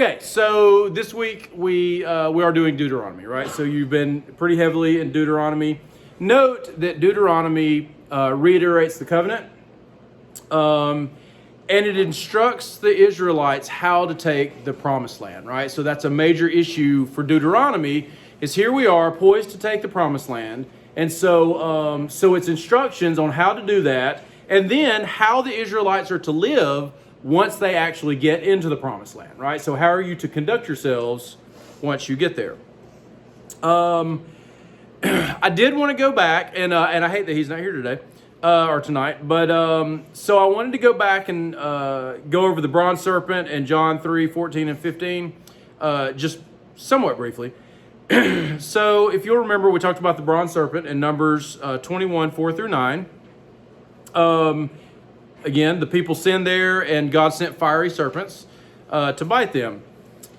Okay, so this week we are doing Deuteronomy, right? So you've been pretty heavily in Deuteronomy. Note that Deuteronomy reiterates the covenant, and it instructs the Israelites how to take the promised land, right? So that's a major issue for Deuteronomy, is here we are poised to take the promised land. And so, it's instructions on how to do that, and then how the Israelites are to live once they actually get into the promised land, right? So how are you to conduct yourselves once you get there? I did want to go back, and I hate that he's not here today, or tonight, but so I wanted to go back and go over the bronze serpent in John 3, 14 and 15, just somewhat briefly. So if you'll remember, we talked about the bronze serpent in Numbers 21, 4 through 9. Again, the people sinned there, and God sent fiery serpents to bite them.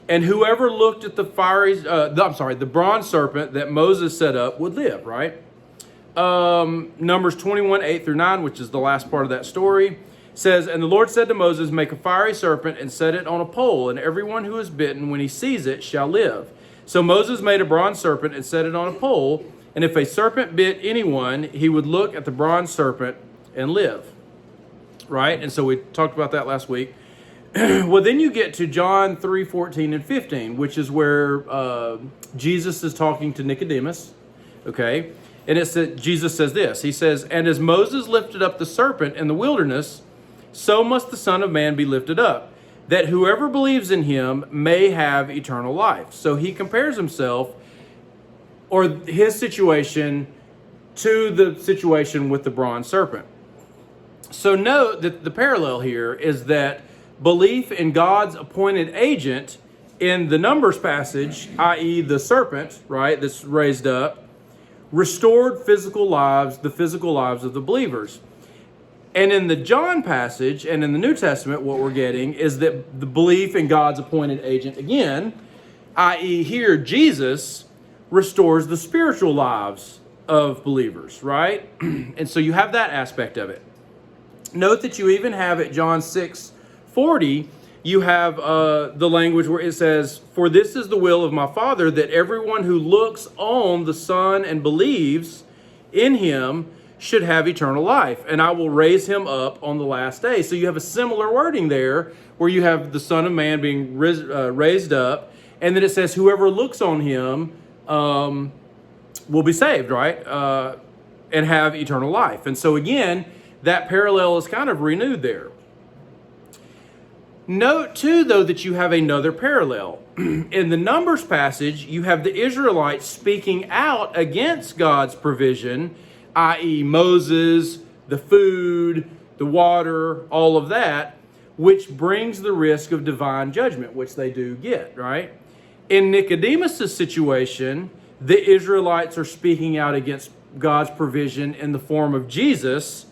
And whoever looked at the bronze serpent that Moses set up would live, right? Numbers 21, 8 through 9, which is the last part of that story, says, "And the Lord said to Moses, make a fiery serpent and set it on a pole, and everyone who is bitten, when he sees it, shall live. So Moses made a bronze serpent and set it on a pole, and if a serpent bit anyone, he would look at the bronze serpent and live." Right? And so we talked about that last week. Well, then you get to John 3, 14 and 15, which is where Jesus is talking to Nicodemus. Okay? And Jesus says this. He says, "And as Moses lifted up the serpent in the wilderness, so must the Son of Man be lifted up, that whoever believes in him may have eternal life." So he compares himself, or his situation, to the situation with the bronze serpent. So note that the parallel here is that belief in God's appointed agent in the Numbers passage, i.e. the serpent, right, that's raised up, restored the physical lives of the believers. And in the John passage and in the New Testament, what we're getting is that the belief in God's appointed agent again, i.e. here Jesus, restores the spiritual lives of believers, right? And so you have that aspect of it. Note that you even have at John 6:40, you have the language where it says, "For this is the will of my Father, that everyone who looks on the Son and believes in him should have eternal life, and I will raise him up on the last day." So you have a similar wording there, where you have the Son of Man being raised up, and then it says, whoever looks on him will be saved, right? And have eternal life. And so again, that parallel is kind of renewed there. Note too, though, that you have another parallel. In the Numbers passage, you have the Israelites speaking out against God's provision, i.e. Moses, the food, the water, all of that, which brings the risk of divine judgment, which they do get, right? In Nicodemus' situation, the Israelites are speaking out against God's provision in the form of Jesus,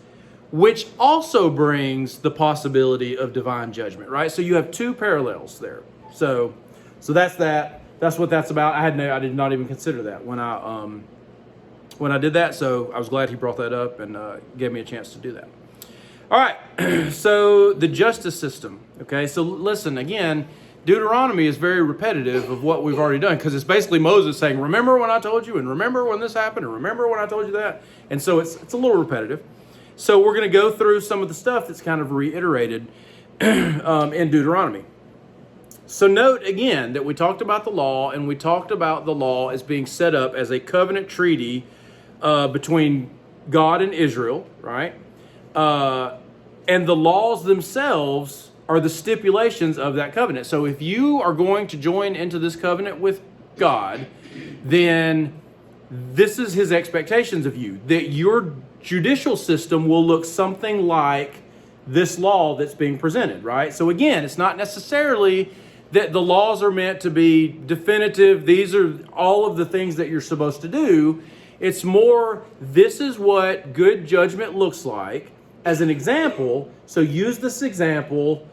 which also brings the possibility of divine judgment, right? So you have two parallels there. So that's that. That's what that's about. I did not even consider that when I did that. So I was glad he brought that up and gave me a chance to do that. All right. So the justice system. Okay. So listen again. Deuteronomy is very repetitive of what we've already done, because it's basically Moses saying, "Remember when I told you, and remember when this happened, and remember when I told you that." And so it's a little repetitive. So we're going to go through some of the stuff that's kind of reiterated in Deuteronomy. So note again that we talked about the law, and we talked about the law as being set up as a covenant treaty between God and Israel, right? And the laws themselves are the stipulations of that covenant. So if you are going to join into this covenant with God, then this is his expectations of you, that your judicial system will look something like this law that's being presented, right? So again, it's not necessarily that the laws are meant to be definitive. These are all of the things that you're supposed to do. It's more, this is what good judgment looks like as an example. So use this example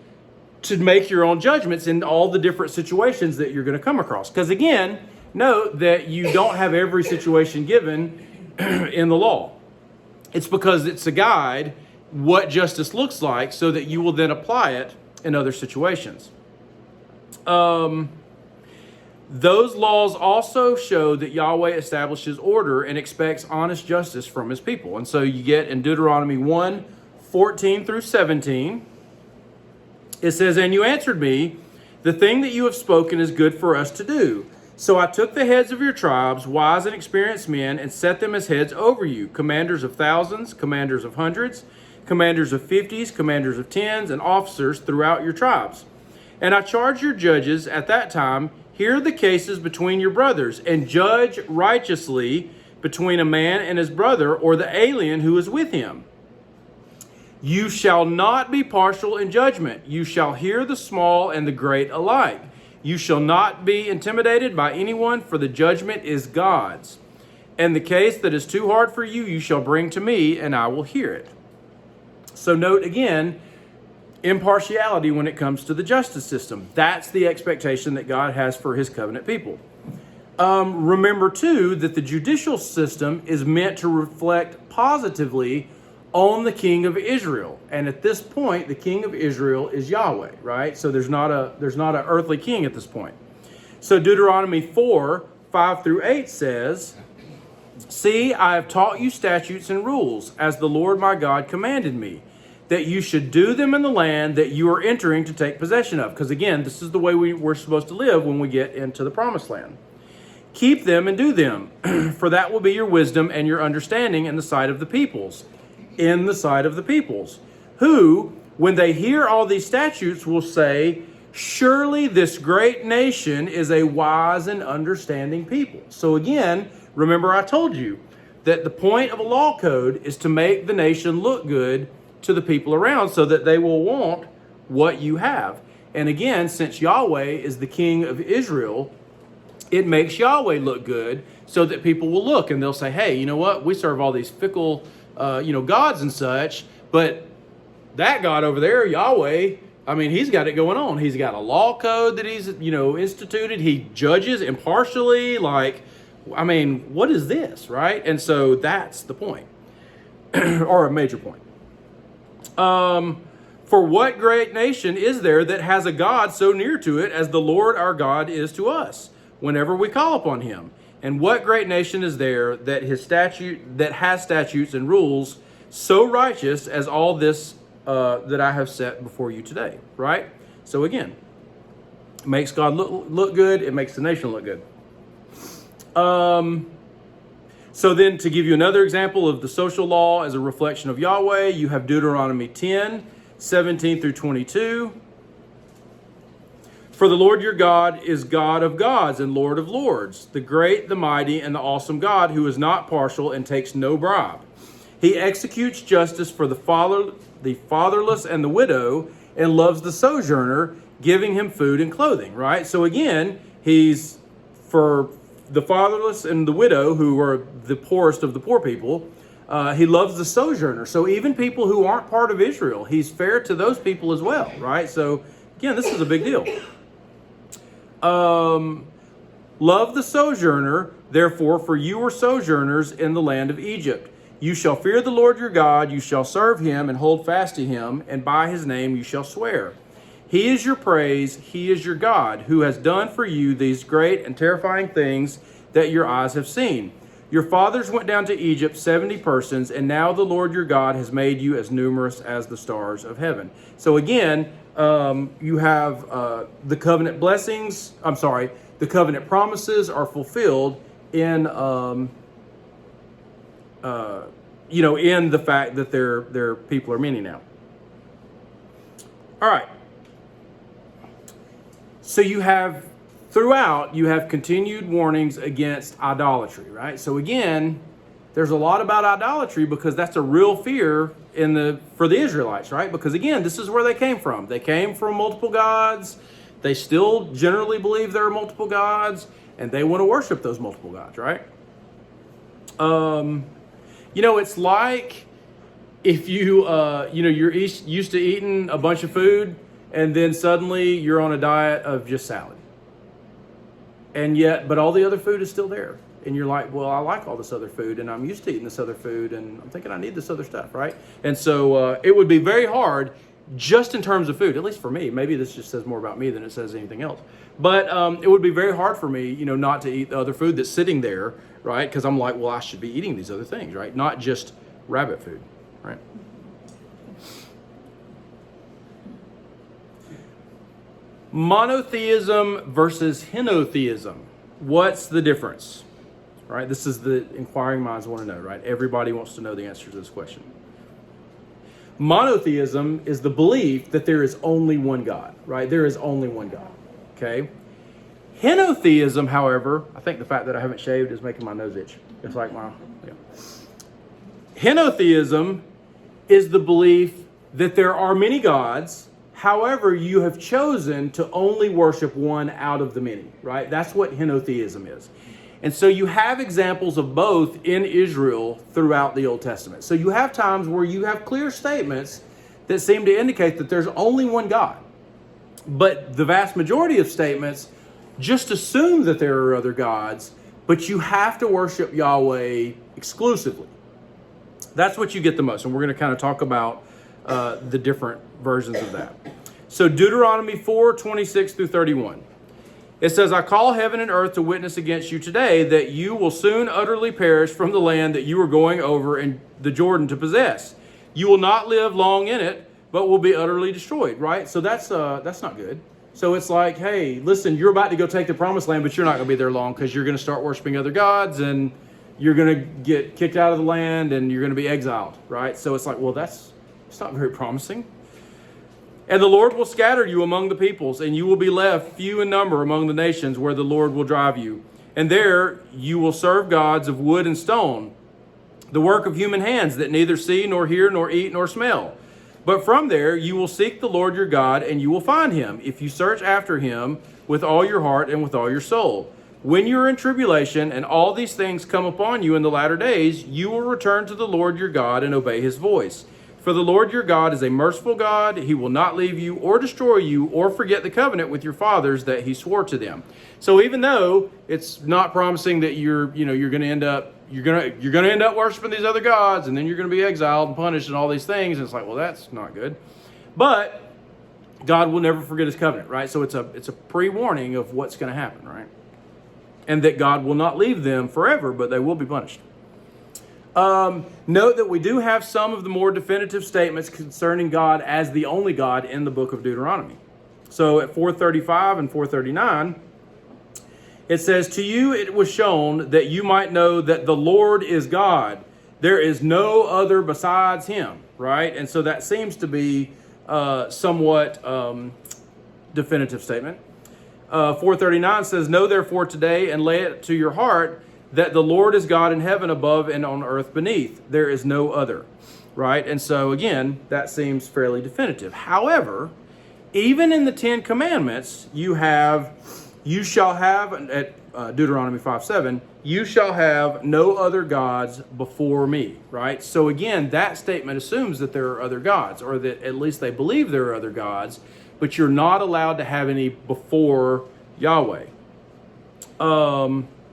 to make your own judgments in all the different situations that you're going to come across. Because again, note that you don't have every situation given in the law. It's because it's a guide what justice looks like, so that you will then apply it in other situations. Those laws also show that Yahweh establishes order and expects honest justice from his people. And so you get in Deuteronomy 1:14 through 17, it says, "And you answered me, the thing that you have spoken is good for us to do. So I took the heads of your tribes, wise and experienced men, and set them as heads over you, commanders of thousands, commanders of hundreds, commanders of fifties, commanders of tens, and officers throughout your tribes. And I charged your judges at that time, hear the cases between your brothers, and judge righteously between a man and his brother, or the alien who is with him. You shall not be partial in judgment. You shall hear the small and the great alike. You shall not be intimidated by anyone, for the judgment is God's. And the case that is too hard for you, you shall bring to me, and I will hear it." So note again, impartiality when it comes to the justice system. That's the expectation that God has for his covenant people. Remember too that the judicial system is meant to reflect positively on the king of Israel. And at this point, the king of Israel is Yahweh, right? So there's not an earthly king at this point. So Deuteronomy 4:5 through 8 says, "See, I have taught you statutes and rules, as the Lord my God commanded me, that you should do them in the land that you are entering to take possession of." Because again, this is the way we're supposed to live when we get into the promised land. "Keep them and do them, for that will be your wisdom and your understanding in the sight of the peoples, who, when they hear all these statutes, will say, surely this great nation is a wise and understanding people." So again, remember I told you that the point of a law code is to make the nation look good to the people around so that they will want what you have. And again, since Yahweh is the king of Israel, it makes Yahweh look good so that people will look and they'll say, hey, you know what? We serve all these fickle, gods and such, but that God over there, Yahweh, I mean, he's got it going on. He's got a law code that he's, instituted. He judges impartially. What is this, right? And so that's the point, or a major point. For what great nation is there that has a God so near to it as the Lord our God is to us, whenever we call upon him? And what great nation is there that has statutes and rules so righteous as all this that I have set before you today? Right? So again, it makes God look good. It makes the nation look good. So then, to give you another example of the social law as a reflection of Yahweh, you have Deuteronomy 10:17 through 22. "For the Lord your God is God of gods and Lord of lords, the great, the mighty, and the awesome God, who is not partial and takes no bribe. He executes justice for the fatherless and the widow, and loves the sojourner, giving him food and clothing." Right? So again, he's for the fatherless and the widow, who are the poorest of the poor people. He loves the sojourner. So even people who aren't part of Israel, he's fair to those people as well, right? So again, this is a big deal. "Love the sojourner, therefore, for you were sojourners in the land of Egypt. You shall fear the Lord your God, you shall serve him and hold fast to him, and by his name you shall swear. He is your praise, he is your God, who has done for you these great and terrifying things that your eyes have seen. Your fathers went down to Egypt, 70 persons, and now the Lord your God has made you as numerous as the stars of heaven." So again, you have the covenant blessings, the covenant promises are fulfilled in, in the fact that their people are many now. All right. So you have continued warnings against idolatry, right? So again, there's a lot about idolatry because that's a real fear for the Israelites, right? Because again, this is where they came from. They came from multiple gods. They still generally believe there are multiple gods, and they want to worship those multiple gods, right? It's like if you're used to eating a bunch of food, and then suddenly you're on a diet of just salad. But all the other food is still there. And you're like, well, I like all this other food, and I'm used to eating this other food, and I'm thinking I need this other stuff, right? And so it would be very hard just in terms of food, at least for me. Maybe this just says more about me than it says anything else. But it would be very hard for me, not to eat the other food that's sitting there, right? Because I'm like, well, I should be eating these other things, right? Not just rabbit food, right? Monotheism versus henotheism. What's the difference? Right? This is the inquiring minds want to know, right? Everybody wants to know the answer to this question. Monotheism is the belief that there is only one God, right? There is only one God, okay? Henotheism, however, I think the fact that I haven't shaved is making my nose itch. It's like Henotheism is the belief that there are many gods. However, you have chosen to only worship one out of the many, right? That's what henotheism is. And so you have examples of both in Israel throughout the Old Testament. So you have times where you have clear statements that seem to indicate that there's only one God. But the vast majority of statements just assume that there are other gods, but you have to worship Yahweh exclusively. That's what you get the most. And we're going to kind of talk about the different versions of that. So Deuteronomy 4:26-31. It says, I call heaven and earth to witness against you today that you will soon utterly perish from the land that you are going over in the Jordan to possess. You will not live long in it, but will be utterly destroyed, right? So that's not good. So it's like, hey, listen, you're about to go take the promised land, but you're not going to be there long because you're going to start worshiping other gods and you're going to get kicked out of the land and you're going to be exiled, right? So it's like, well, it's not very promising. And the Lord will scatter you among the peoples, and you will be left few in number among the nations where the Lord will drive you. And there you will serve gods of wood and stone, the work of human hands that neither see nor hear nor eat nor smell. But from there you will seek the Lord your God, and you will find him, if you search after him with all your heart and with all your soul. When you are in tribulation and all these things come upon you in the latter days, you will return to the Lord your God and obey his voice. For the Lord your God is a merciful God. He will not leave you or destroy you or forget the covenant with your fathers that he swore to them. So even though it's not promising that you're going to end up worshiping these other gods and then you're going to be exiled and punished and all these things, and it's like, well, that's not good. But God will never forget his covenant, right? So it's a pre-warning of what's going to happen, right? And that God will not leave them forever, but they will be punished. Note that we do have some of the more definitive statements concerning God as the only God in the book of Deuteronomy. So at 4:35 and 4:39, it says, to you it was shown that you might know that the Lord is God. There is no other besides him, right? And so that seems to be somewhat definitive statement. 4:39 says, know therefore today and lay it to your heart that the Lord is God in heaven above and on earth beneath. There is no other, right? And so again, that seems fairly definitive. However, even in the Ten Commandments, you shall have, at Deuteronomy 5:7, you shall have no other gods before me, right? So again, that statement assumes that there are other gods, or that at least they believe there are other gods, but you're not allowed to have any before Yahweh.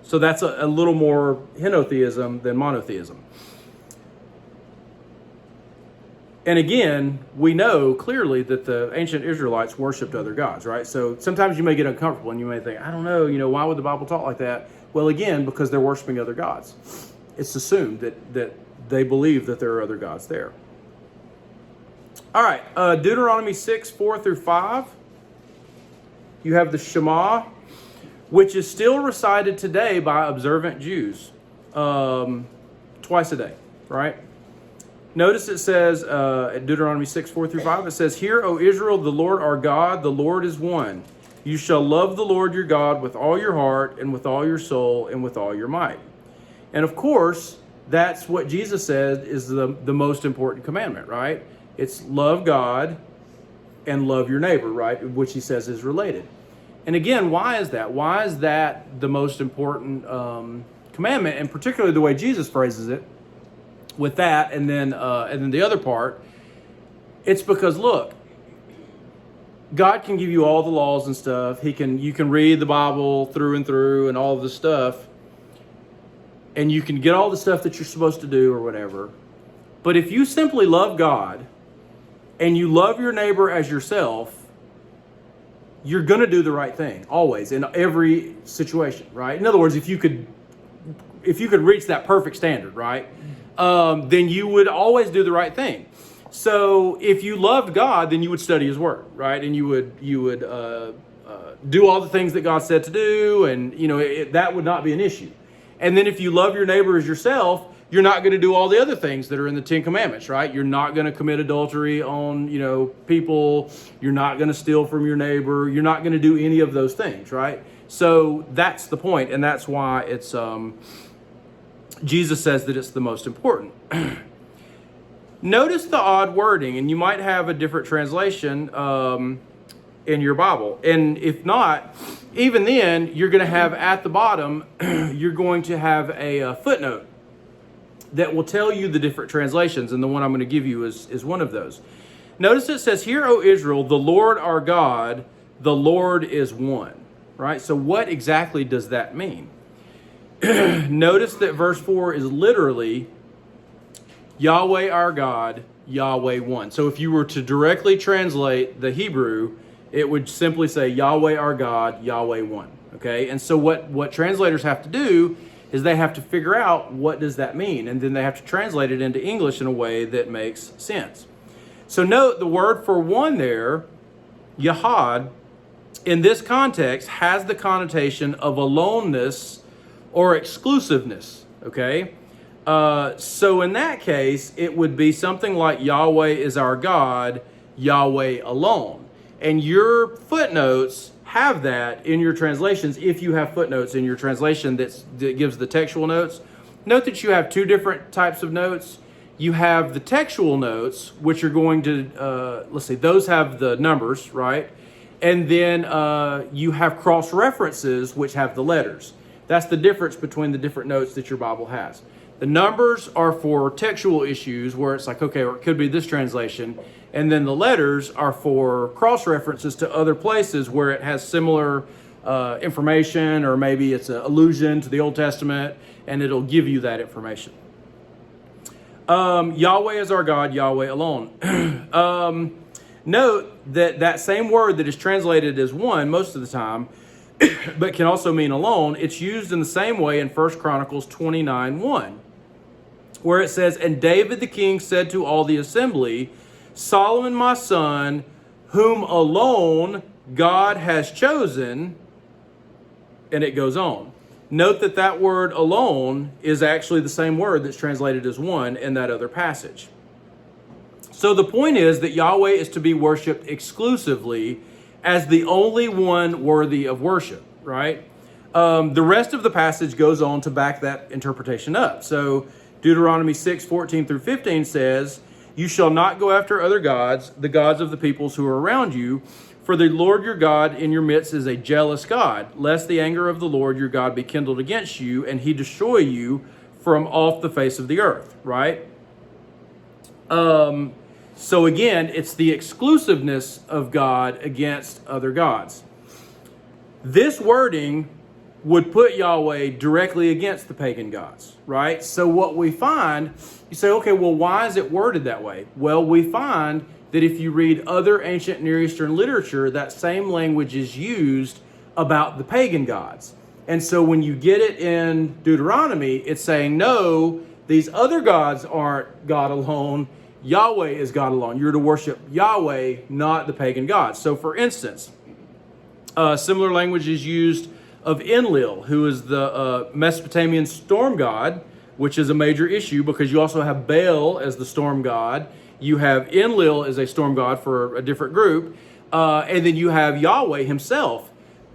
So that's a little more henotheism than monotheism. And again, we know clearly that the ancient Israelites worshipped other gods, right? So sometimes you may get uncomfortable and you may think, I don't know, why would the Bible talk like that? Well, again, because they're worshiping other gods. It's assumed that they believe that there are other gods there. All right, Deuteronomy 6:4-5. You have the Shema, which is still recited today by observant Jews twice a day, right? Notice it says at Deuteronomy 6:4-5, it says, hear, O Israel, the Lord our God, the Lord is one. You shall love the Lord your God with all your heart and with all your soul and with all your might. And of course, that's what Jesus said is the most important commandment, right? It's love God and love your neighbor, right? Which he says is related. And again, why is that? Why is that the most important commandment? And particularly the way Jesus phrases it with that, and then the other part. It's because, look, God can give you all the laws and stuff. You can read the Bible through and through and all of this stuff, and you can get all the stuff that you're supposed to do or whatever. But if you simply love God and you love your neighbor as yourself, you're going to do the right thing always in every situation, right? In other words, if you could reach that perfect standard, right, then you would always do the right thing. So if you loved God, then you would study His Word, right, and you would do all the things that God said to do, and that would not be an issue. And then if you love your neighbor as yourself, you're not going to do all the other things that are in the Ten Commandments, right? You're not going to commit adultery on, people. You're not going to steal from your neighbor. You're not going to do any of those things, right? So that's the point, and that's why it's Jesus says that it's the most important. Notice the odd wording, and you might have a different translation in your Bible. And if not, even then, you're going to have at the bottom, you're going to have a footnote that will tell you the different translations, and the one I'm going to give you is one of those. Notice it says, "Hear, O Israel, the Lord our God, the Lord is one." Right? So what exactly does that mean? Notice that verse 4 is literally Yahweh our God, Yahweh one. So if you were to directly translate the Hebrew, it would simply say Yahweh our God, Yahweh one. Okay? And so what translators have to do is they have to figure out what does that mean, and then they have to translate it into English in a way that makes sense. So note the word for one there, Yahad, in this context has the connotation of aloneness or exclusiveness, okay? So in that case, it would be something like Yahweh is our God, Yahweh alone. And your footnotes have that in your translations. If you have footnotes in your translation that gives the textual notes, note that you have two different types of notes. You have the textual notes, which are going to, those have the numbers, right? And then you have cross-references, which have the letters. That's the difference between the different notes that your Bible has. The numbers are for textual issues where it's like, okay, or it could be this translation. And then the letters are for cross-references to other places where it has similar information, or maybe it's an allusion to the Old Testament, and it'll give you that information. Yahweh is our God, Yahweh alone. Note that same word that is translated as one most of the time, but can also mean alone, it's used in the same way in 1 Chronicles 29:1, where it says, "And David the king said to all the assembly, Solomon my son, whom alone God has chosen," and it goes on. Note that word alone is actually the same word that's translated as one in that other passage. So the point is that Yahweh is to be worshipped exclusively as the only one worthy of worship, right? The rest of the passage goes on to back that interpretation up. So Deuteronomy 6:14-15 says, "You shall not go after other gods, the gods of the peoples who are around you, for the Lord your God in your midst is a jealous God, lest the anger of the Lord your God be kindled against you, and he destroy you from off the face of the earth," right? So again, it's the exclusiveness of God against other gods. This wording would put Yahweh directly against the pagan gods, right? So what we find, you say, okay, well, why is it worded that way? Well, we find that if you read other ancient Near Eastern literature, that same language is used about the pagan gods. And so when you get it in Deuteronomy, it's saying, no, these other gods aren't God alone. Yahweh is God alone. You're to worship Yahweh, not the pagan gods. So for instance, similar language is used of Enlil, who is the Mesopotamian storm god, which is a major issue because you also have Baal as the storm god. You have Enlil as a storm god for a different group. And then you have Yahweh himself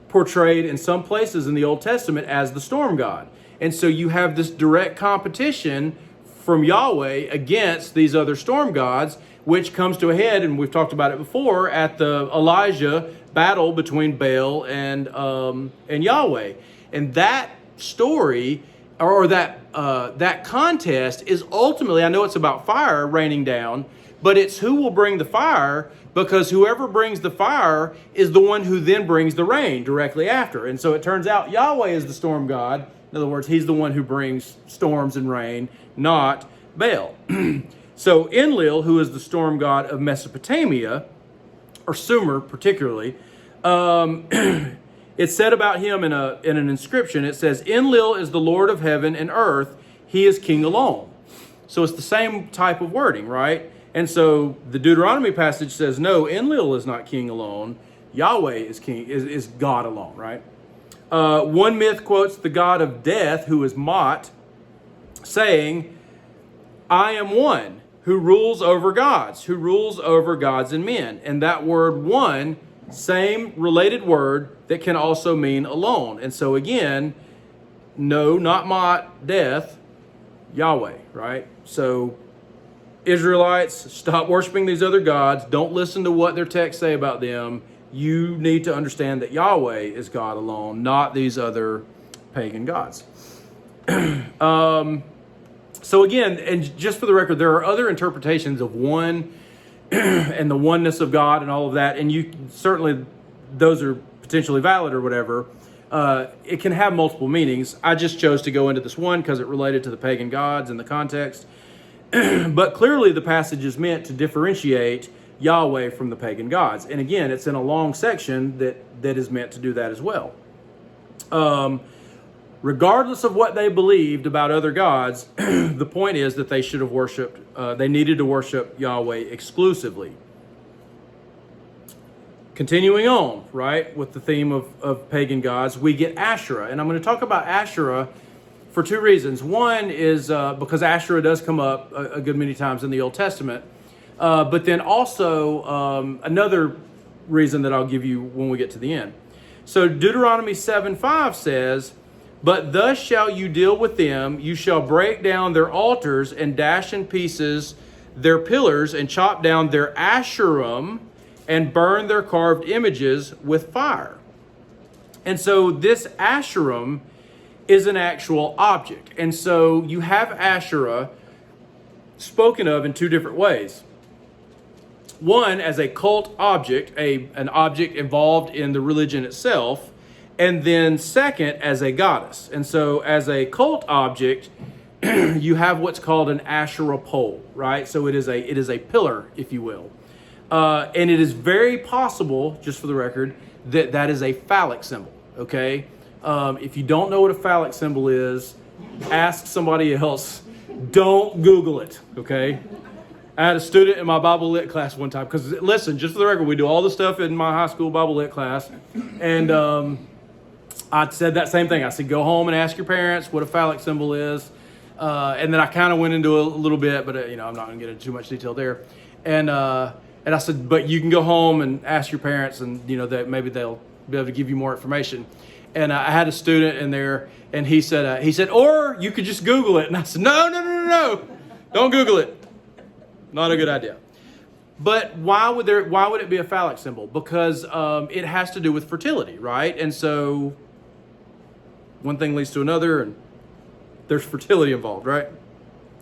portrayed in some places in the Old Testament as the storm god. And so you have this direct competition from Yahweh against these other storm gods, which comes to a head, and we've talked about it before, at the Elijah battle between Baal and Yahweh. And that story, or that contest, is ultimately, I know it's about fire raining down, but it's who will bring the fire, because whoever brings the fire is the one who then brings the rain directly after. And so it turns out Yahweh is the storm god. In other words, he's the one who brings storms and rain, not Baal. So Enlil, who is the storm god of Mesopotamia, or Sumer particularly, it's said about him in an inscription. It says, Enlil is the Lord of heaven and earth. He is king alone. So it's the same type of wording, right? And so the Deuteronomy passage says, no, Enlil is not king alone. Yahweh is king, is God alone, right? One myth quotes the god of death, who is Mot, saying, I am one who rules over gods and men. And that word one, same related word that can also mean alone. And so again, no, not Mot, death, Yahweh, right? So Israelites, stop worshiping these other gods. Don't listen to what their texts say about them. You need to understand that Yahweh is God alone, not these other pagan gods. So again, and just for the record, there are other interpretations of one and the oneness of God and all of that, and you certainly, those are potentially valid or whatever. It can have multiple meanings. I just chose to go into this one because it related to the pagan gods and the context. But clearly the passage is meant to differentiate Yahweh from the pagan gods. And again, it's in a long section that is meant to do that as well. Regardless of what they believed about other gods, the point is that they should have worshipped, they needed to worship Yahweh exclusively. Continuing on, right, with the theme of pagan gods, we get Asherah. And I'm going to talk about Asherah for two reasons. One is because Asherah does come up a good many times in the Old Testament. But then also another reason that I'll give you when we get to the end. So Deuteronomy 7:5 says, but thus shall you deal with them. You shall break down their altars and dash in pieces their pillars and chop down their Asherim and burn their carved images with fire. And so this Asherim is an actual object. And so you have Asherah spoken of in two different ways. One, as a cult object, an object involved in the religion itself, and then second, as a goddess. And so as a cult object, you have what's called an Asherah pole, right? So it is a pillar, if you will. And it is very possible, just for the record, that is a phallic symbol, okay? If you don't know what a phallic symbol is, ask somebody else. Don't Google it, okay? I had a student in my Bible Lit class one time, because listen, just for the record, we do all the stuff in my high school Bible Lit class, and I said that same thing. I said, go home and ask your parents what a phallic symbol is, and then I kind of went into a little bit, but I'm not going to get into too much detail there, and I said, but you can go home and ask your parents, and that maybe they'll be able to give you more information. And I had a student in there, and he said, or you could just Google it, and I said, no, don't Google it. Not a good idea. But why would it be a phallic symbol? Because it has to do with fertility, right? And so one thing leads to another, and there's fertility involved, right?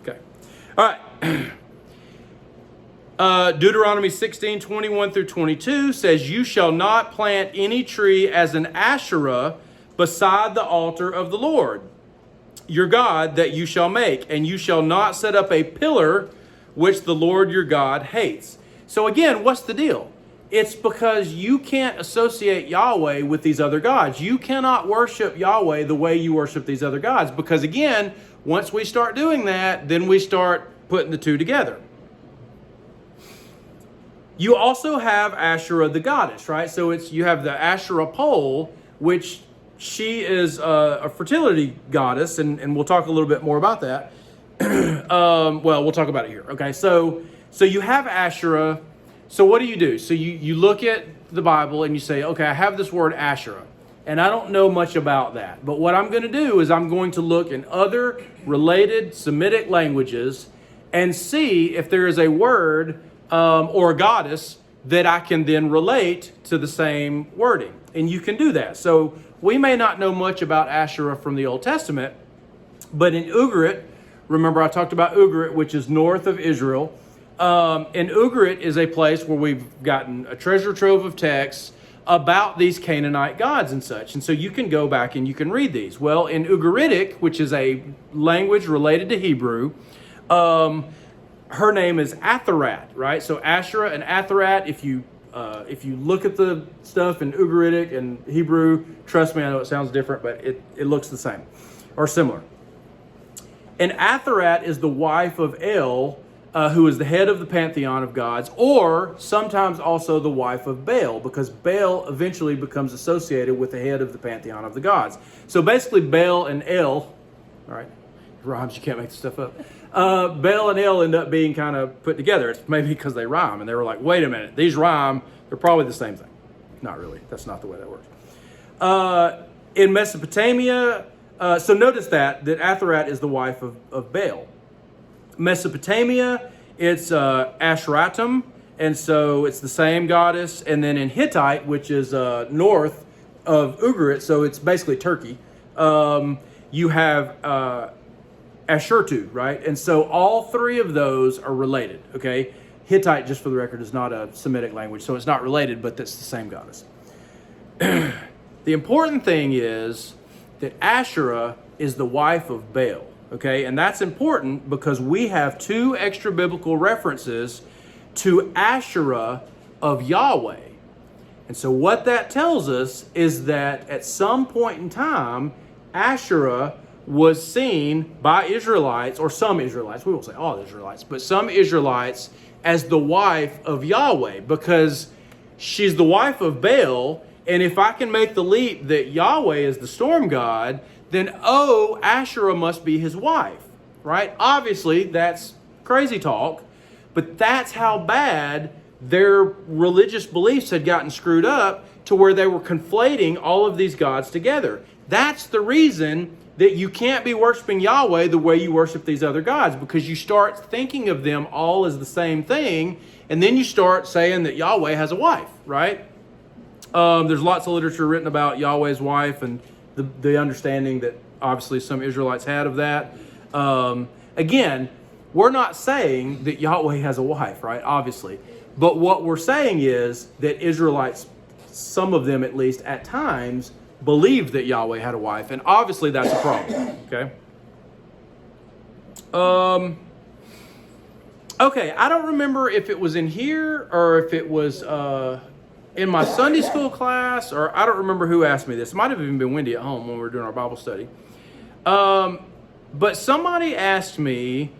Okay. All right. Deuteronomy 16:21 through 22 says, you shall not plant any tree as an Asherah beside the altar of the Lord, your God, that you shall make, and you shall not set up a pillar which the Lord your God hates. So again, what's the deal? It's because you can't associate Yahweh with these other gods. You cannot worship Yahweh the way you worship these other gods. Because again, once we start doing that, then we start putting the two together. You also have Asherah the goddess, right? So you have the Asherah pole, which she is a fertility goddess, and we'll talk a little bit more about that. Well, we'll talk about it here. Okay, so you have Asherah. So what do? So you look at the Bible and you say, okay, I have this word Asherah, and I don't know much about that. But what I'm going to do is I'm going to look in other related Semitic languages and see if there is a word or a goddess that I can then relate to the same wording. And you can do that. So we may not know much about Asherah from the Old Testament, but in Ugarit, remember I talked about Ugarit, which is north of Israel. And Ugarit is a place where we've gotten a treasure trove of texts about these Canaanite gods and such. And so you can go back and you can read these. Well, in Ugaritic, which is a language related to Hebrew, her name is Atharat, right? So Asherah and Atharat, if you look at the stuff in Ugaritic and Hebrew, trust me, I know it sounds different, but it looks the same or similar. And Atharat is the wife of El, who is the head of the pantheon of gods, or sometimes also the wife of Baal, because Baal eventually becomes associated with the head of the pantheon of the gods. So basically Baal and El, all right, rhymes, you can't make this stuff up. Baal and El end up being kind of put together. It's maybe because they rhyme, and they were like, wait a minute, these rhyme, they're probably the same thing. Not really, that's not the way that works. In Mesopotamia, so notice that Atharat is the wife of Baal. Mesopotamia, it's Asheratum, and so it's the same goddess. And then in Hittite, which is north of Ugarit, so it's basically Turkey, you have Ashurtu, right? And so all three of those are related, okay? Hittite, just for the record, is not a Semitic language, so it's not related, but it's the same goddess. The important thing is that Asherah is the wife of Baal. Okay, and that's important because we have two extra biblical references to Asherah of Yahweh. And so what that tells us is that at some point in time, Asherah was seen by Israelites, or some Israelites, we won't say all Israelites, but some Israelites as the wife of Yahweh, because she's the wife of Baal, and if I can make the leap that Yahweh is the storm god, then, Asherah must be his wife, right? Obviously, that's crazy talk, but that's how bad their religious beliefs had gotten screwed up to where they were conflating all of these gods together. That's the reason that you can't be worshiping Yahweh the way you worship these other gods, because you start thinking of them all as the same thing, and then you start saying that Yahweh has a wife, right? There's lots of literature written about Yahweh's wife and the understanding that obviously some Israelites had of that. Again, we're not saying that Yahweh has a wife, right? Obviously. But what we're saying is that Israelites, some of them at least at times, believed that Yahweh had a wife. And obviously that's a problem. Okay? Okay, I don't remember if it was in here or if it was in my Sunday school class, or I don't remember who asked me this. It might have even been Wendy at home when we were doing our Bible study. But somebody asked me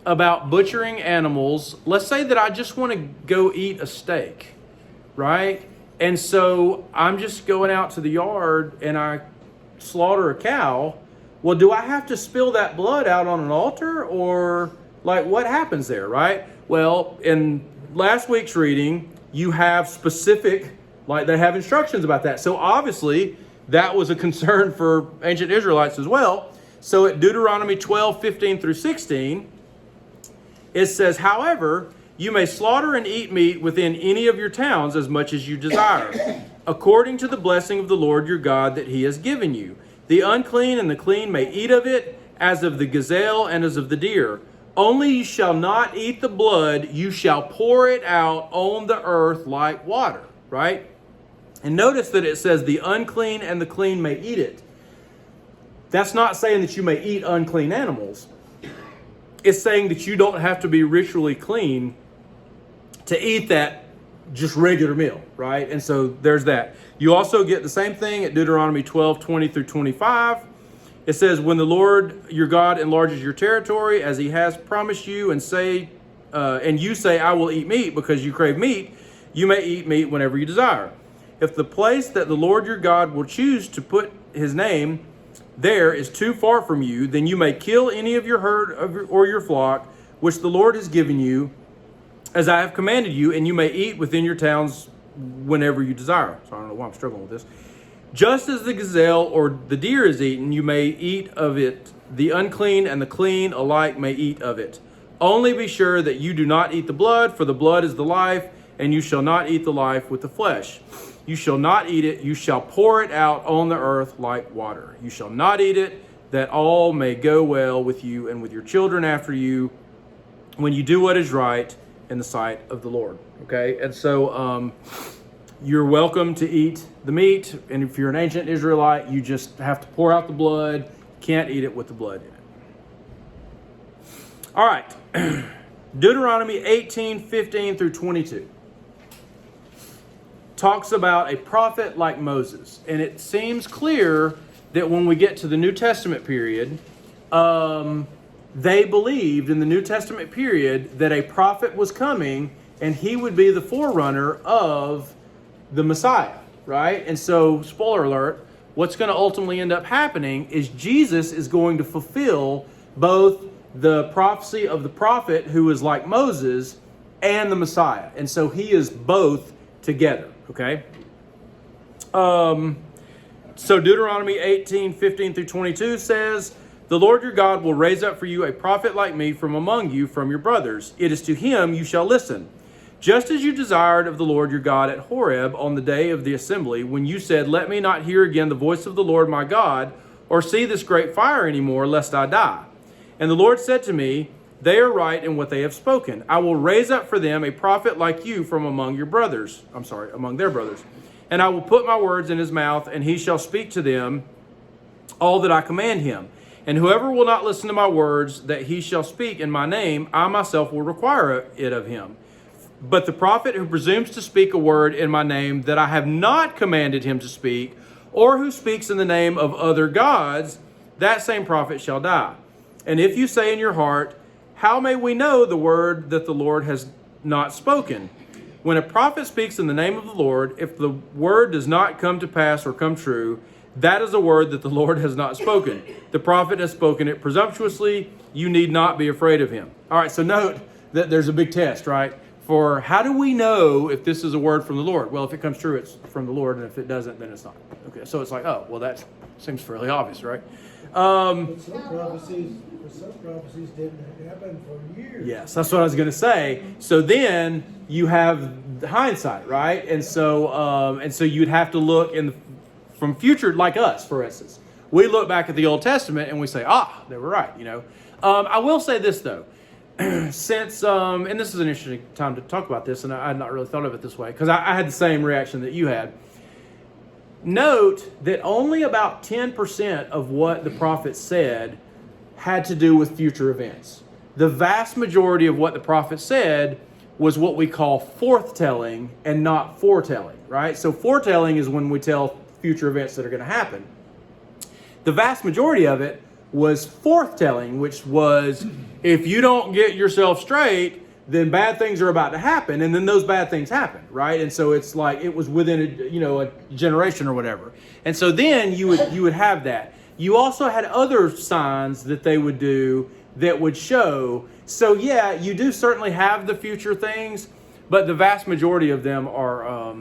about butchering animals. Let's say that I just want to go eat a steak, right? And so I'm just going out to the yard and I slaughter a cow. Well, do I have to spill that blood out on an altar, or like what happens there, right? Well, in last week's reading, you have specific, like they have instructions about that. So obviously that was a concern for ancient Israelites as well. So at Deuteronomy 12, 15 through 16, it says, however, you may slaughter and eat meat within any of your towns as much as you desire, according to the blessing of the Lord your God that he has given you. The unclean and the clean may eat of it, as of the gazelle and as of the deer. Only you shall not eat the blood, you shall pour it out on the earth like water, right? And notice that it says the unclean and the clean may eat it. That's not saying that you may eat unclean animals. It's saying that you don't have to be ritually clean to eat that just regular meal, right? And so there's that. You also get the same thing at Deuteronomy 12, 20 through 25. It says, when the Lord your God enlarges your territory, as he has promised you, and you say, I will eat meat because you crave meat, you may eat meat whenever you desire. If the place that the Lord your God will choose to put his name there is too far from you, then you may kill any of your herd or your flock, which the Lord has given you, as I have commanded you, and you may eat within your towns whenever you desire. So I don't know why I'm struggling with this. Just as the gazelle or the deer is eaten, you may eat of it. The unclean and the clean alike may eat of it. Only be sure that you do not eat the blood, for the blood is the life, and you shall not eat the life with the flesh. You shall not eat it. You shall pour it out on the earth like water. You shall not eat it, that all may go well with you and with your children after you, when you do what is right in the sight of the Lord. Okay? And so you're welcome to eat the meat, and if you're an ancient Israelite, you just have to pour out the blood. Can't eat it with the blood in it. All right. Deuteronomy 18:15 through 22 talks about a prophet like Moses. And it seems clear that when we get to the New Testament period, they believed in the New Testament period that a prophet was coming and he would be the forerunner of the Messiah, right? And so, spoiler alert, what's going to ultimately end up happening is Jesus is going to fulfill both the prophecy of the prophet who is like Moses and the Messiah. And so he is both together, okay? So Deuteronomy 18:15 through 22 says, "The Lord your God will raise up for you a prophet like me from among you, from your brothers. It is to him you shall listen. Just as you desired of the Lord your God at Horeb on the day of the assembly, when you said, 'Let me not hear again the voice of the Lord my God, or see this great fire anymore, lest I die.' And the Lord said to me, 'They are right in what they have spoken. I will raise up for them a prophet like you from among your brothers.'" Among their brothers. "And I will put my words in his mouth, and he shall speak to them all that I command him. And whoever will not listen to my words that he shall speak in my name, I myself will require it of him. But the prophet who presumes to speak a word in my name that I have not commanded him to speak, or who speaks in the name of other gods, that same prophet shall die. And if you say in your heart, 'How may we know the word that the Lord has not spoken?' When a prophet speaks in the name of the Lord, if the word does not come to pass or come true, that is a word that the Lord has not spoken. The prophet has spoken it presumptuously. You need not be afraid of him." All right, so note that there's a big test, right? For how do we know if this is a word from the Lord? Well, if it comes true, it's from the Lord, and if it doesn't, then it's not. Okay, so it's like, oh, well, that seems fairly obvious, right? But some prophecies didn't happen for years. Yes, that's what I was going to say. So then you have hindsight, right? And so you'd have to look from future, like us, for instance. We look back at the Old Testament and we say, they were right, you know. I will say this, though. Since, and this is an interesting time to talk about this, and I had not really thought of it this way, because I had the same reaction that you had. Note that only about 10% of what the prophet said had to do with future events. The vast majority of what the prophet said was what we call forthtelling and not foretelling, right? So foretelling is when we tell future events that are going to happen. The vast majority of it was forthtelling, which was, if you don't get yourself straight, then bad things are about to happen, and then those bad things happen, right? And so it's like it was within a generation or whatever. And so then you would have that. You also had other signs that they would do that would show. So yeah, you do certainly have the future things, but the vast majority of them are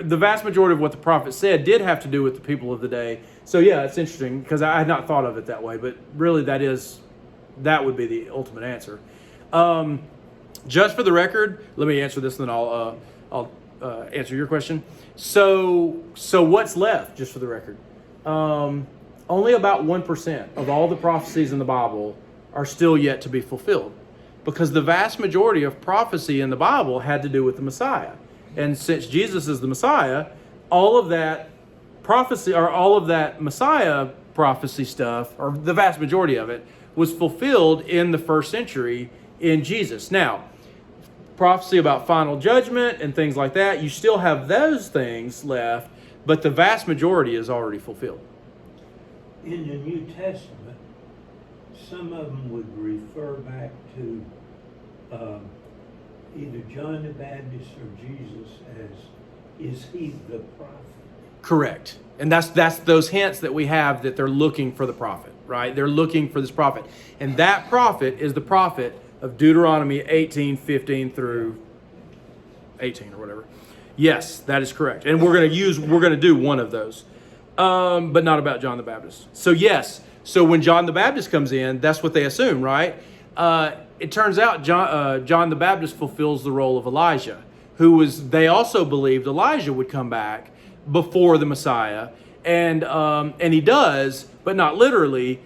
the vast majority of what the prophet said did have to do with the people of the day. So yeah, it's interesting because I had not thought of it that way, but really that would be the ultimate answer. Just for the record, let me answer this, and then I'll answer your question. So what's left? Just for the record, only about 1% of all the prophecies in the Bible are still yet to be fulfilled, because the vast majority of prophecy in the Bible had to do with the Messiah. And since Jesus is the Messiah, all of that prophecy, or all of that Messiah prophecy stuff, or the vast majority of it, was fulfilled in the first century in Jesus. Now, prophecy about final judgment and things like that, you still have those things left, but the vast majority is already fulfilled. In the New Testament, some of them would refer back to either John the Baptist or Jesus as, is he the prophet? Correct. And that's those hints that we have that they're looking for the prophet, right? They're looking for this prophet. And that prophet is the prophet of Deuteronomy 18:15 through 18 or whatever. Yes, that is correct. And we're going to do one of those. But not about John the Baptist. So yes, so when John the Baptist comes in, that's what they assume, right? It turns out John the Baptist fulfills the role of Elijah, they also believed Elijah would come back before the Messiah, and he does, but not literally.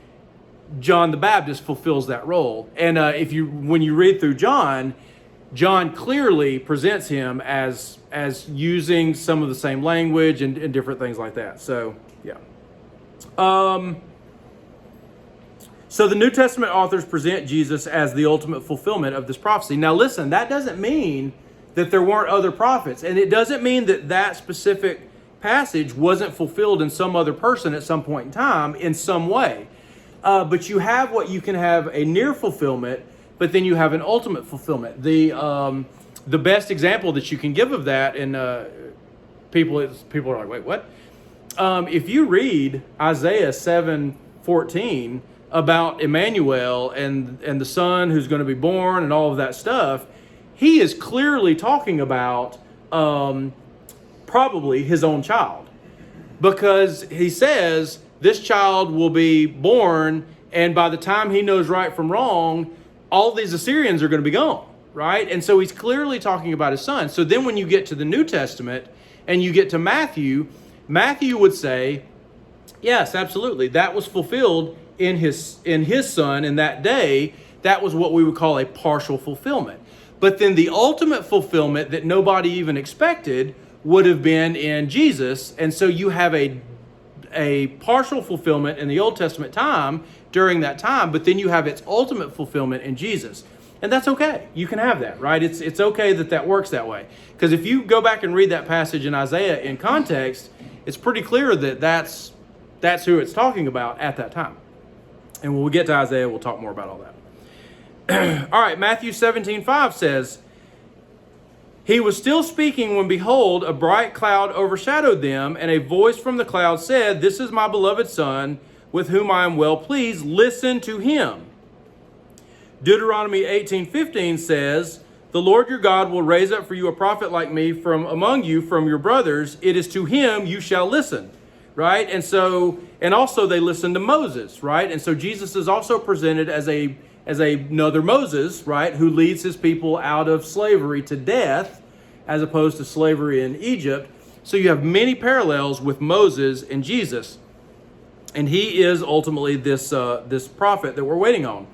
John the Baptist fulfills that role, and when you read through John clearly presents him as using some of the same language and different things like that. So yeah. So the New Testament authors present Jesus as the ultimate fulfillment of this prophecy. Now listen, that doesn't mean that there weren't other prophets. And it doesn't mean that that specific passage wasn't fulfilled in some other person at some point in time in some way. But you have what you can have a near fulfillment, but then you have an ultimate fulfillment. The best example that you can give of that, and people are like, wait, what? If you read Isaiah 7:14 about Emmanuel and the son who's going to be born and all of that stuff, he is clearly talking about probably his own child, because he says this child will be born, and by the time he knows right from wrong, all these Assyrians are going to be gone, right? And so he's clearly talking about his son. So then when you get to the New Testament and you get to Matthew would say, yes, absolutely, that was fulfilled in his son in that day. That was what we would call a partial fulfillment. But then the ultimate fulfillment that nobody even expected would have been in Jesus. And so you have a partial fulfillment in the Old Testament time during that time, but then you have its ultimate fulfillment in Jesus. And that's okay. You can have that, right? It's okay that works that way. Because if you go back and read that passage in Isaiah in context, it's pretty clear that that's who it's talking about at that time. And when we get to Isaiah, we'll talk more about all that. All right, Matthew 17:5 says, he was still speaking when, behold, a bright cloud overshadowed them, and a voice from the cloud said, this is my beloved Son, with whom I am well pleased. Listen to him. Deuteronomy 18:15 says, the Lord your God will raise up for you a prophet like me from among you, from your brothers. It is to him you shall listen. Right? And also they listened to Moses, right? And so Jesus is also presented as another Moses, right, who leads his people out of slavery to death, as opposed to slavery in Egypt. So you have many parallels with Moses and Jesus, and he is ultimately this prophet that we're waiting on.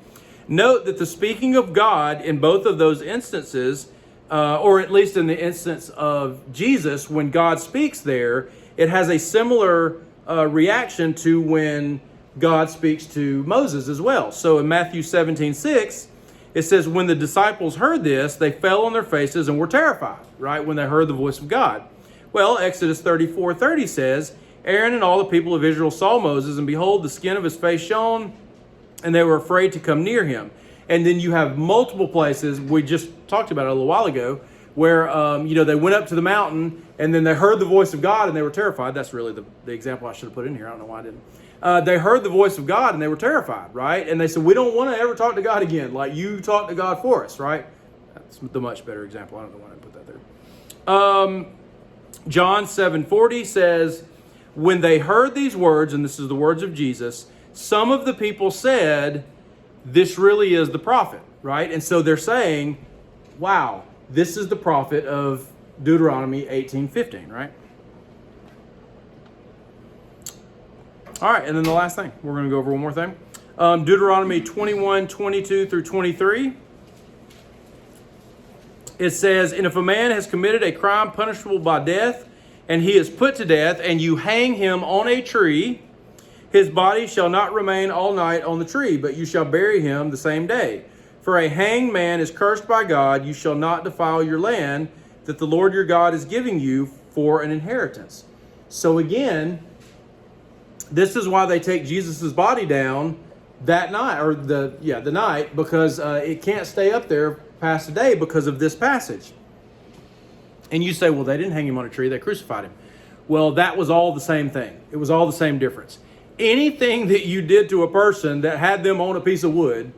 Note that the speaking of God in both of those instances, or at least in the instance of Jesus, when God speaks there, it has a similar reaction to when God speaks to Moses as well. So in Matthew 17:6, it says, when the disciples heard this, they fell on their faces and were terrified, right, when they heard the voice of God. Well, Exodus 34:30 says, Aaron and all the people of Israel saw Moses, and behold, the skin of his face shone, and they were afraid to come near him. And then you have multiple places, we just talked about it a little while ago, where they went up to the mountain, and then they heard the voice of God, and they were terrified. That's really the example I should have put in here. I don't know why I didn't. They heard the voice of God, and they were terrified, right? And they said, we don't want to ever talk to God again. Like, you talk to God for us, right? That's the much better example. I don't know why I didn't put that there. John 7:40 says, when they heard these words, and this is the words of Jesus, some of the people said, this really is the prophet, right? And so they're saying, wow, this is the prophet of Deuteronomy 18:15, right? All right, and then the last thing. We're going to go over one more thing. Deuteronomy 21:22 through 23. It says, and if a man has committed a crime punishable by death, and he is put to death, and you hang him on a tree, his body shall not remain all night on the tree, but you shall bury him the same day. For a hanged man is cursed by God. You shall not defile your land that the Lord your God is giving you for an inheritance. So again, this is why they take Jesus' body down that night, or the night, because it can't stay up there past the day because of this passage. And you say, well, they didn't hang him on a tree, they crucified him. Well, that was all the same thing. It was all the same difference. Anything that you did to a person that had them on a piece of wood,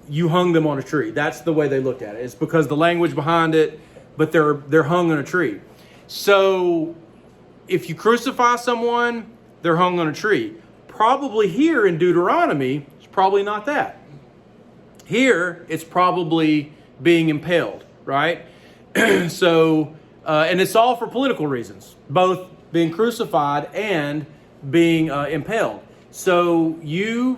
you hung them on a tree. That's the way they looked at it. It's because the language behind it, but they're hung on a tree. So if you crucify someone, they're hung on a tree. Probably here in Deuteronomy, it's probably not that. Here, it's probably being impaled, right? So, and it's all for political reasons, both being crucified and being impaled. So you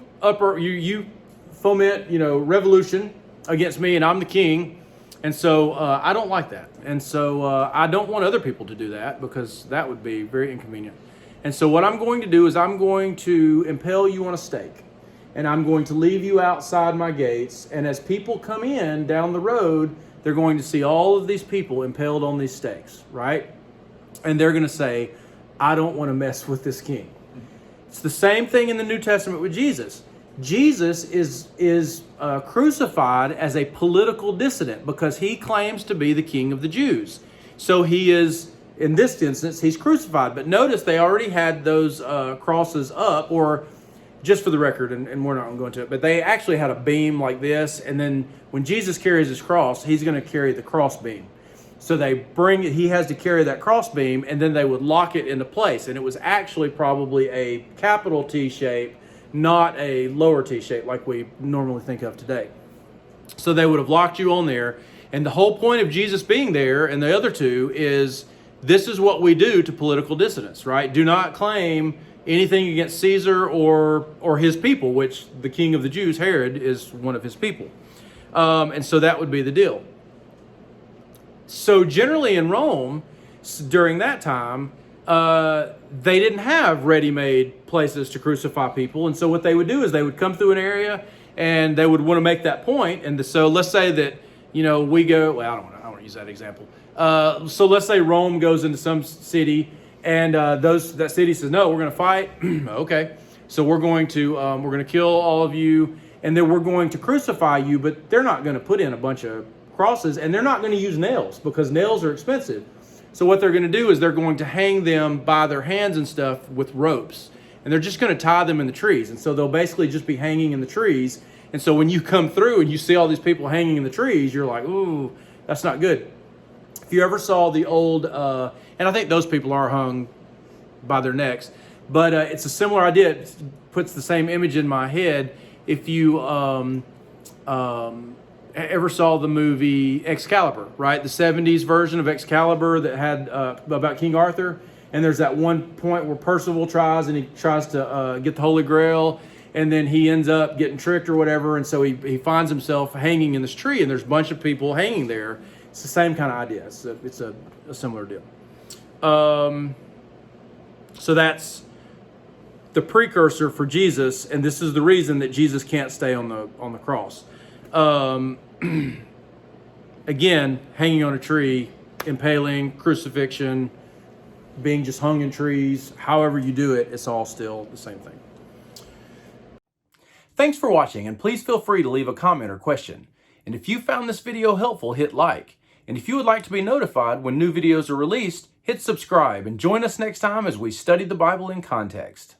foment, revolution against me, and I'm the king, and so I don't like that, and so I don't want other people to do that, because that would be very inconvenient. And so what I'm going to do is I'm going to impale you on a stake, and I'm going to leave you outside my gates. And as people come in down the road, they're going to see all of these people impaled on these stakes, right? And they're going to say, I don't want to mess with this king. It's the same thing in the New Testament with Jesus. Jesus is crucified as a political dissident because he claims to be the king of the Jews. So he is, in this instance, he's crucified. But notice they already had those crosses up, or just for the record, and we're not going to go into it, but they actually had a beam like this. And then when Jesus carries his cross, he's going to carry the cross beam. So they bring it, he has to carry that cross beam, and then they would lock it into place. And it was actually probably a capital T shape, not a lower T shape like we normally think of today. So they would have locked you on there. And the whole point of Jesus being there and the other two is this is what we do to political dissidents, right? Do not claim anything against Caesar or his people, which the king of the Jews, Herod, is one of his people. And so that would be the deal. So generally in Rome, during that time, they didn't have ready-made places to crucify people. And so what they would do is they would come through an area and they would want to make that point. And so let's say that, we go, well, I don't want to use that example. So let's say Rome goes into some city and that city says, no, we're going to fight. Okay. So we're going to kill all of you, and then we're going to crucify you, but they're not going to put in a bunch of crosses, and they're not going to use nails because nails are expensive. So what they're going to do is they're going to hang them by their hands and stuff with ropes, and they're just going to tie them in the trees. And so they'll basically just be hanging in the trees. And so when you come through and you see all these people hanging in the trees, you're like, ooh, that's not good. If you ever saw the old, and I think those people are hung by their necks, but it's a similar idea. It puts the same image in my head. If you ever saw the movie Excalibur, right? The 70s version of Excalibur that had about King Arthur. And there's that one point where Percival tries to get the Holy Grail, and then he ends up getting tricked or whatever. And so he finds himself hanging in this tree, and there's a bunch of people hanging there. It's the same kind of idea. It's a similar deal. So that's the precursor for Jesus, and this is the reason that Jesus can't stay on the cross. Again, hanging on a tree, impaling, crucifixion, being just hung in trees, however you do it, it's all still the same thing. Thanks for watching, and please feel free to leave a comment or question. And if you found this video helpful, hit like. And if you would like to be notified when new videos are released, hit subscribe and join us next time as we study the Bible in context.